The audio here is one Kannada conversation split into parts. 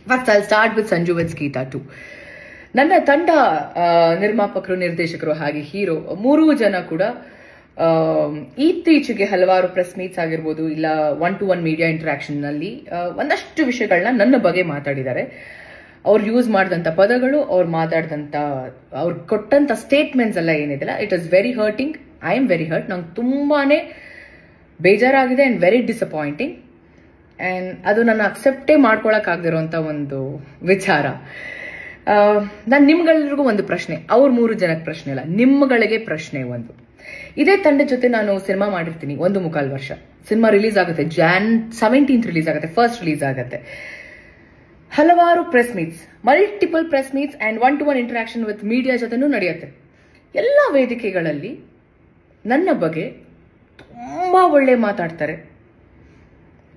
First I start with Sanju with Geeta 2. ನನ್ನ ತಂಡ ನಿರ್ಮಾಪಕರು, ನಿರ್ದೇಶಕರು ಹಾಗೆ ಹೀರೋ ಮೂರೂ ಜನ ಕೂಡ ಇತ್ತೀಚೆಗೆ ಹಲವಾರು ಪ್ರೆಸ್ ಮೀಟ್ಸ್ ಆಗಿರ್ಬೋದು, ಇಲ್ಲ 1-to-1 ಮೀಡಿಯಾ ಇಂಟರಾಕ್ಷನ್ ನಲ್ಲಿ ಒಂದಷ್ಟು ವಿಷಯಗಳನ್ನ ನನ್ನ ಬಗ್ಗೆ ಮಾತಾಡಿದ್ದಾರೆ. ಅವ್ರು ಯೂಸ್ ಮಾಡಿದಂಥ ಪದಗಳು, ಅವ್ರು ಕೊಟ್ಟಂತ ಸ್ಟೇಟ್ಮೆಂಟ್ಸ್ ಎಲ್ಲ ಏನಿದೆಲ್ಲ, it is very hurting. I am very hurt. ನಂಗೆ ತುಂಬಾನೇ ಬೇಜಾರಾಗಿದೆ ಅಂಡ್ ವೆರಿ ಡಿಸಪಾಯಿಂಟಿಂಗ್. ಅಂಡ್ ಅದು ನನ್ನ ಅಕ್ಸೆಪ್ಟೇ ಮಾಡ್ಕೊಳಕ್ಕಾಗದಿರುವಂತ ಒಂದು ವಿಚಾರ. ನಾನು ನಿಮ್ಗೆಲ್ರಿಗೂ ಒಂದು ಪ್ರಶ್ನೆ, ಅವ್ರ 3 ಜನಕ್ಕೆ ಪ್ರಶ್ನೆ ಇಲ್ಲ, ನಿಮ್ಗಳಿಗೆ ಪ್ರಶ್ನೆ ಒಂದು. ಇದೇ ತಂಡ ಜೊತೆ ನಾನು ಸಿನಿಮಾ ಮಾಡಿರ್ತೀನಿ 1.25 ವರ್ಷ. ಸಿನಿಮಾ ರಿಲೀಸ್ ಆಗುತ್ತೆ Jan 17th ರಿಲೀಸ್ ಆಗುತ್ತೆ, ಫಸ್ಟ್ ರಿಲೀಸ್ ಆಗುತ್ತೆ. ಹಲವಾರು press meets, multiple press meets and 1-to-1 interaction with media ಜೊತೆನೂ ನಡೆಯುತ್ತೆ. ಎಲ್ಲ ವೇದಿಕೆಗಳಲ್ಲಿ ನನ್ನ ಬಗ್ಗೆ ತುಂಬಾ ಒಳ್ಳೆ ಮಾತಾಡ್ತಾರೆ,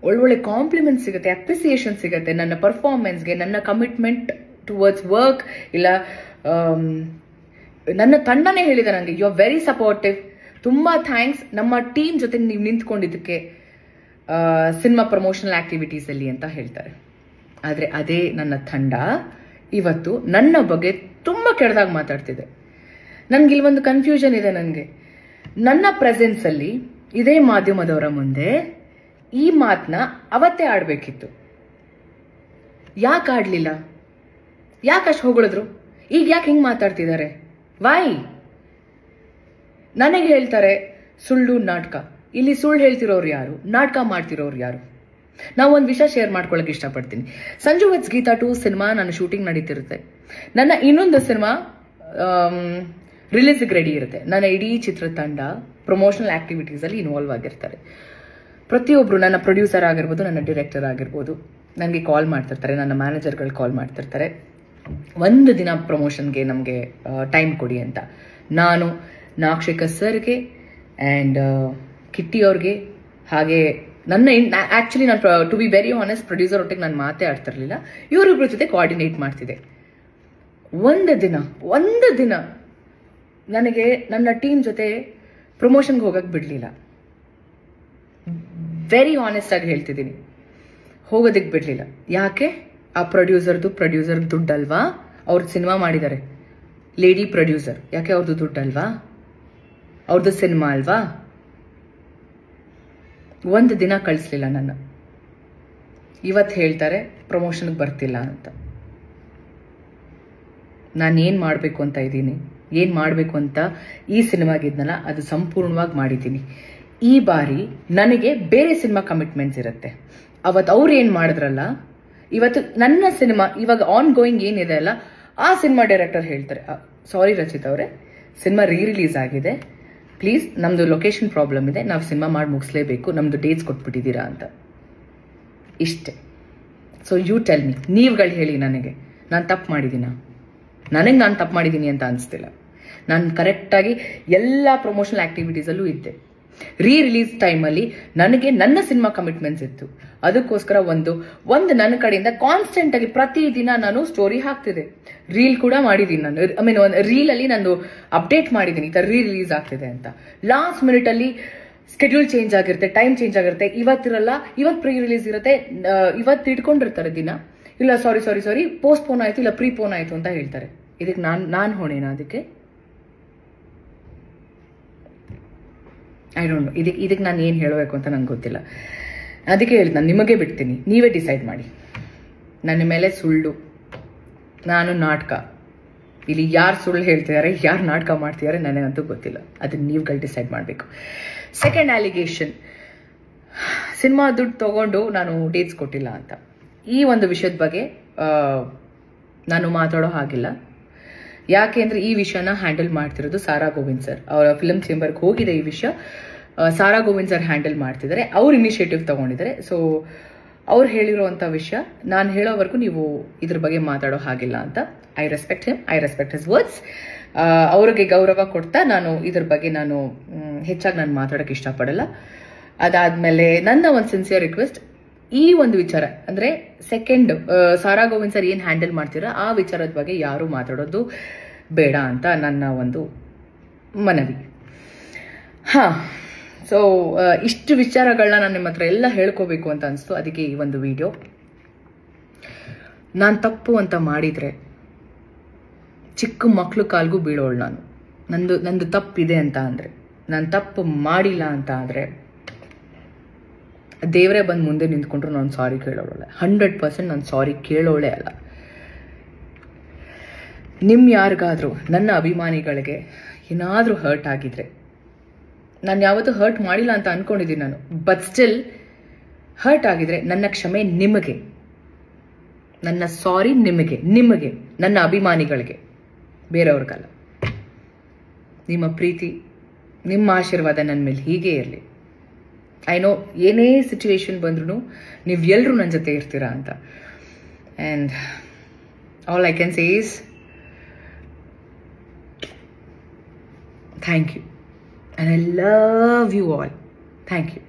ಒಳ್ಳೊಳ್ಳೆ ಕಾಂಪ್ಲಿಮೆಂಟ್ ಸಿಗುತ್ತೆ, ಅಪ್ರಿಸಿಯೇಷನ್ ಸಿಗುತ್ತೆ ನನ್ನ ಪರ್ಫಾರ್ಮೆನ್ಸ್ಗೆ, ನನ್ನ ಕಮಿಟ್ಮೆಂಟ್ ಟುವರ್ಡ್ಸ್ ವರ್ಕ್. ಇಲ್ಲ ನನ್ನ ತಂಡನೇ ಹೇಳಿದೆ ನನಗೆ, ಯು ಆರ್ ವೆರಿ ಸಪೋರ್ಟಿವ್, ತುಂಬಾ ಥ್ಯಾಂಕ್ಸ್ ನಮ್ಮ ಟೀಮ್ ಜೊತೆ ನೀವು ನಿಂತ್ಕೊಂಡಿದ್ದಕ್ಕೆ ಸಿನಿಮಾ ಪ್ರಮೋಷನಲ್ ಆಕ್ಟಿವಿಟೀಸ್ ಅಲ್ಲಿ ಅಂತ ಹೇಳ್ತಾರೆ. ಆದ್ರೆ ಅದೇ ನನ್ನ ತಂಡ ಇವತ್ತು ನನ್ನ ಬಗ್ಗೆ ತುಂಬಾ ಕೆಟ್ಟದಾಗಿ ಮಾತಾಡ್ತಿದೆ. ನನ್ಗೆ ಇಲ್ಲಿ ಒಂದು ಕನ್ಫ್ಯೂಷನ್ ಇದೆ. ನನಗೆ ನನ್ನ ಪ್ರೆಸೆನ್ಸ್ ಅಲ್ಲಿ ಇದೇ ಮಾಧ್ಯಮದವರ ಮುಂದೆ ಈ ಮಾತನ್ನ ಅವತ್ತೇ ಆಡ್ಬೇಕಿತ್ತು. ಯಾಕೆ ಆಡ್ಲಿಲ್ಲ? ಯಾಕಷ್ಟು ಹೊಗಳಿದ್ರು? ಈಗ ಯಾಕೆ ಹಿಂಗ್ ಮಾತಾಡ್ತಿದ್ದಾರೆ? ವೈ? ನನಗೆ ಹೇಳ್ತಾರೆ ಸುಳ್ಳು ನಾಟಕ. ಇಲ್ಲಿ ಸುಳ್ಳು ಹೇಳ್ತಿರೋರು ಯಾರು? ನಾಟಕ ಮಾಡ್ತಿರೋರು ಯಾರು? ನಾವು ಒಂದು ವಿಷಯ ಶೇರ್ ಮಾಡ್ಕೊಳಕ್ ಇಷ್ಟಪಡ್ತೀನಿ. ಸಂಜು ವಿತ್ ಗೀತಾ 2 ಸಿನಿಮಾ ನನ್ನ ಶೂಟಿಂಗ್ ನಡೀತಿರುತ್ತೆ. ನನ್ನ ಇನ್ನೊಂದು ಸಿನಿಮಾ ರಿಲೀಸ್ಗೆ ರೆಡಿ ಇರುತ್ತೆ. ನನ್ನ ಇಡೀ ಚಿತ್ರತಂಡ ಪ್ರಮೋಷನಲ್ ಆಕ್ಟಿವಿಟೀಸ್ ಅಲ್ಲಿ ಇನ್ವಾಲ್ವ್ ಆಗಿರ್ತಾರೆ. ಪ್ರತಿಯೊಬ್ರು, ನನ್ನ ಪ್ರೊಡ್ಯೂಸರ್ ಆಗಿರ್ಬೋದು, ನನ್ನ ಡೈರೆಕ್ಟರ್ ಆಗಿರ್ಬೋದು, ನನಗೆ ಕಾಲ್ ಮಾಡ್ತಿರ್ತಾರೆ, ನನ್ನ ಮ್ಯಾನೇಜರ್ಗಳು ಕಾಲ್ ಮಾಡ್ತಿರ್ತಾರೆ, ಒಂದು ದಿನ ಪ್ರಮೋಷನ್ಗೆ ನಮಗೆ ಟೈಮ್ ಕೊಡಿ ಅಂತ. ನಾನು ನಾಕ್ಷಿಕ ಸರ್ಗೆ ಆ್ಯಂಡ್ ಕಿಟ್ಟಿ ಅವ್ರಿಗೆ, ಹಾಗೆ ನನ್ನ ಆಕ್ಚುಲಿ ನಾನು to be very honest producer ಒಟ್ಟಿಗೆ ನಾನು ಮಾತೇ ಆಡ್ತಿರ್ಲಿಲ್ಲ, ಇವರಿಬ್ರ ಜೊತೆ ಕೋಆರ್ಡಿನೇಟ್ ಮಾಡ್ತಿದ್ದೆ. ಒಂದು ದಿನ ನನಗೆ ನನ್ನ ಟೀಮ್ ಜೊತೆ ಪ್ರಮೋಷನ್ಗೆ ಹೋಗಕ್ಕೆ ಬಿಡಲಿಲ್ಲ. ವೆರಿ ಆನೆಸ್ಟ್ ಆಗಿ ಹೇಳ್ತಿದ್ದೀನಿ, ಹೋಗೋದಕ್ಕೆ ಬಿಡಲಿಲ್ಲ. ಯಾಕೆ? ಆ ಪ್ರೊಡ್ಯೂಸರ್ ದುಡ್ಡಲ್ವಾ? ಅವ್ರದ್ದು ಸಿನಿಮಾ ಮಾಡಿದ್ದಾರೆ, ಲೇಡಿ ಪ್ರೊಡ್ಯೂಸರ್, ಯಾಕೆ ಅವ್ರದ್ದು ದುಡ್ಡಲ್ವಾ? ಅವ್ರದ್ದು ಸಿನಿಮಾ ಅಲ್ವಾ? ಒಂದು ದಿನ ಕಳಿಸ್ಲಿಲ್ಲ ನನ್ನ. ಇವತ್ತು ಹೇಳ್ತಾರೆ ಪ್ರಮೋಷನ್ಗೆ ಬರ್ತಿಲ್ಲ ಅಂತ. ನಾನು ಏನ್ ಮಾಡಬೇಕು ಅಂತ ಇದ್ದೀನಿ, ಏನ್ ಮಾಡಬೇಕು ಅಂತ ಈ ಸಿನಿಮಾಗಿದ್ನಲ್ಲ ಅದು ಸಂಪೂರ್ಣವಾಗಿ ಮಾಡಿದ್ದೀನಿ. ಈ ಬಾರಿ ನನಗೆ ಬೇರೆ ಸಿನಿಮಾ ಕಮಿಟ್ಮೆಂಟ್ಸ್ ಇರುತ್ತೆ. ಅವತ್ತು ಅವ್ರು ಏನ್ ಮಾಡಿದ್ರಲ್ಲ, ಇವತ್ತು ನನ್ನ ಸಿನಿಮಾ ಇವಾಗ ಆನ್ ಗೋಯಿಂಗ್ ಏನಿದೆ ಅಲ್ಲ, ಆ ಸಿನಿಮಾ ಡೈರೆಕ್ಟರ್ ಹೇಳ್ತಾರೆ, ಸಾರಿ ರಚಿತ್ ಅವರೇ, ಸಿನಿಮಾ ರಿಲೀಸ್ ಆಗಿದೆ, ಪ್ಲೀಸ್ ನಮ್ದು ಲೊಕೇಶನ್ ಪ್ರಾಬ್ಲಮ್ ಇದೆ, ನಾವು ಸಿನಿಮಾ ಮಾಡಿ ಮುಗಿಸ್ಲೇಬೇಕು, ನಮ್ದು ಡೇಟ್ಸ್ ಕೊಟ್ಬಿಟ್ಟಿದ್ದೀರಾ ಅಂತ. ಇಷ್ಟೇ. ಸೊ ಯು ಟೆಲ್ ಮಿ, ನೀವುಗಳು ಹೇಳಿ ನನಗೆ, ನಾನು ತಪ್ಪು ಮಾಡಿದ್ದೀನ? ನನಗೆ ನಾನು ತಪ್ಪು ಮಾಡಿದ್ದೀನಿ ಅಂತ ಅನಿಸ್ತಿಲ್ಲ. ನಾನು ಕರೆಕ್ಟಾಗಿ ಎಲ್ಲ ಪ್ರಮೋಷನಲ್ ಆಕ್ಟಿವಿಟೀಸ್ ಅಲ್ಲೂ ಇದ್ದೆ. ರಿಲೀಸ್ ಟೈಮಲ್ಲಿ ನನಗೆ ನನ್ನ ಸಿನಿಮಾ ಕಮಿಟ್ಮೆಂಟ್ಸ್ ಇತ್ತು. ಅದಕ್ಕೋಸ್ಕರ ಒಂದು ನನ್ನ ಕಡೆಯಿಂದ ಕಾನ್ಸ್ಟೆಂಟ್ ಆಗಿ ಪ್ರತಿದಿನ ನಾನು ಸ್ಟೋರಿ ಹಾಕ್ತಿದ್ದೆ, ರೀಲ್ ಕೂಡ ಮಾಡಿದ್ದೀನಿ. ನಾನು ಒಂದು ರೀಲ್ ಅಲ್ಲಿ ನಾನು ಅಪ್ಡೇಟ್ ಮಾಡಿದ್ದೀನಿ, ಈ ತರ ರಿಲೀಸ್ ಆಗ್ತಿದೆ ಅಂತ. ಲಾಸ್ಟ್ ಮಿನಿಟ್ ಅಲ್ಲಿ ಸ್ಕೆಡ್ಯೂಲ್ ಚೇಂಜ್ ಆಗಿರುತ್ತೆ, ಟೈಮ್ ಚೇಂಜ್ ಆಗಿರುತ್ತೆ, ಇವತ್ತಿರಲ್ಲ, ಇವತ್ತು ಪ್ರೀ ರಿಲೀಸ್ ಇರುತ್ತೆ, ಇವತ್ತು ಇಟ್ಕೊಂಡಿರ್ತಾರೆ ದಿನ, ಇಲ್ಲ ಸಾರಿ ಪೋಸ್ಟ್ಪೋನ್ ಆಯ್ತು, ಇಲ್ಲ ಪ್ರೀಪೋನ್ ಆಯ್ತು ಅಂತ ಹೇಳ್ತಾರೆ. ಇದಕ್ಕೆ ನಾನು ಹೊಣೆನಾ? ಅದಕ್ಕೆ ಐ ಡೋಂಟ್ ನೋ. ಇದಕ್ಕೆ ನಾನು ಏನು ಹೇಳಬೇಕು ಅಂತ ನಂಗೆ ಗೊತ್ತಿಲ್ಲ. ಅದಕ್ಕೆ ಹೇಳಿದ್, ನಾನು ನಿಮಗೆ ಬಿಡ್ತೀನಿ, ನೀವೇ ಡಿಸೈಡ್ ಮಾಡಿ. ನನ್ನ ಮೇಲೆ ಸುಳ್ಳು, ನಾನು ನಾಟಕ, ಇಲ್ಲಿ ಯಾರು ಸುಳ್ಳು ಹೇಳ್ತಿದ್ದಾರೆ, ಯಾರು ನಾಟಕ ಮಾಡ್ತಿದ್ದಾರೆ ನನಗಂತೂ ಗೊತ್ತಿಲ್ಲ. ಅದನ್ನ ನೀವುಗಳು ಡಿಸೈಡ್ ಮಾಡಬೇಕು. ಸೆಕೆಂಡ್ ಅಲಿಗೇಷನ್, ಸಿನಿಮಾ ದುಡ್ಡು ತಗೊಂಡು ನಾನು ಡೇಟ್ಸ್ ಕೊಟ್ಟಿಲ್ಲ ಅಂತ. ಈ ಒಂದು ವಿಷಯದ ಬಗ್ಗೆ ನಾನು ಮಾತಾಡೋ ಹಾಗಿಲ್ಲ. ಯಾಕೆ ಅಂದ್ರೆ ಈ ವಿಷಯನ ಹ್ಯಾಂಡಲ್ ಮಾಡ್ತಿರೋದು ಸಾರಾ ಗೋವಿಂದ್ ಸರ್. ಅವರ ಫಿಲ್ಮ್ ಚೇಂಬರ್ಗೆ ಹೋಗಿದೆ ಈ ವಿಷಯ, ಸಾರಾ ಗೋವಿಂದ್ ಸರ್ ಹ್ಯಾಂಡಲ್ ಮಾಡ್ತಿದ್ದಾರೆ, ಅವ್ರು ಇನಿಷಿಯೇಟಿವ್ ತಗೊಂಡಿದ್ದಾರೆ. ಸೊ ಅವ್ರು ಹೇಳಿರುವಂತ ವಿಷಯ ನಾನು ಹೇಳೋವರೆಗೂ ನೀವು ಇದ್ರ ಬಗ್ಗೆ ಮಾತಾಡೋ ಹಾಗಿಲ್ಲ ಅಂತ. I respect him, I respect his words. ಅವ್ರಿಗೆ ಗೌರವ ಕೊಡ್ತಾ ನಾನು ಇದ್ರ ಬಗ್ಗೆ ನಾನು ಹೆಚ್ಚಾಗಿ ನಾನು ಮಾತಾಡೋಕೆ ಇಷ್ಟಪಡಲ್ಲ. ಅದಾದ್ಮೇಲೆ ನನ್ನ ಒಂದು ಸಿನ್ಸಿಯರ್ ರಿಕ್ವೆಸ್ಟ್, ಈ ಒಂದು ವಿಚಾರ ಅಂದ್ರೆ ಸೆಕೆಂಡ್ ಸಾರಾ ಗೋವಿಂದ್ ಸರ್ ಏನ್ ಹ್ಯಾಂಡಲ್ ಮಾಡ್ತೀರಾ ಆ ವಿಚಾರದ ಬಗ್ಗೆ ಯಾರು ಮಾತಾಡೋದು ಬೇಡ ಅಂತ ನನ್ನ ಒಂದು ಮನವಿ. ಸೊ ಇಷ್ಟು ವಿಚಾರಗಳನ್ನ ನಾನು ನಿಮ್ಮ ಹತ್ರ ಎಲ್ಲ ಹೇಳ್ಕೋಬೇಕು ಅಂತ ಅನಿಸ್ತು, ಅದಕ್ಕೆ ಈ ಒಂದು ವಿಡಿಯೋ. ನಾನು ತಪ್ಪು ಅಂತ ಮಾಡಿದರೆ ಚಿಕ್ಕ ಮಕ್ಳು ಕಾಲ್ಗೂ ಬೀಳೋಳು ನಾನು. ನಂದು ತಪ್ಪಿದೆ ಅಂತ ಅಂದರೆ, ನಾನು ತಪ್ಪು ಮಾಡಿಲ್ಲ ಅಂತ ಆದರೆ ದೇವರೇ ಬಂದು ಮುಂದೆ ನಿಂತ್ಕೊಂಡ್ರು ನಾನು ಸಾರಿ ಕೇಳೋಳೆ. 100% ನಾನು ಸಾರಿ ಕೇಳೋಳೆ ಅಲ್ಲ. ಯಾರಿಗಾದರೂ, ನನ್ನ ಅಭಿಮಾನಿಗಳಿಗೆ ಏನಾದರೂ ಹರ್ಟ್ ಆಗಿದ್ರೆ, ನಾನು ಯಾವತ್ತೂ ಹರ್ಟ್ ಮಾಡಿಲ್ಲ ಅಂತ ಅಂದ್ಕೊಂಡಿದ್ದೀನಿ ನಾನು, ಬಟ್ ಸ್ಟಿಲ್ ಹರ್ಟ್ ಆಗಿದ್ರೆ ನನ್ನ ಕ್ಷಮೆ ನಿಮಗೆ, ನನ್ನ ಸಾರಿ ನಿಮಗೆ, ನನ್ನ ಅಭಿಮಾನಿಗಳಿಗೆ, ಬೇರೆಯವ್ರಿಗಲ್ಲ. ನಿಮ್ಮ ಪ್ರೀತಿ, ನಿಮ್ಮ ಆಶೀರ್ವಾದ ನನ್ನ ಮೇಲೆ ಹೀಗೆ ಇರಲಿ. ಐ ನೋ ಏನೇ ಸಿಚುವೇಶನ್ ಬಂದ್ರೂ ನೀವು ಎಲ್ಲರೂ ನನ್ನ ಜೊತೆ ಇರ್ತೀರಾ ಅಂತ. And all I can say is thank you. And I love you all. Thank you.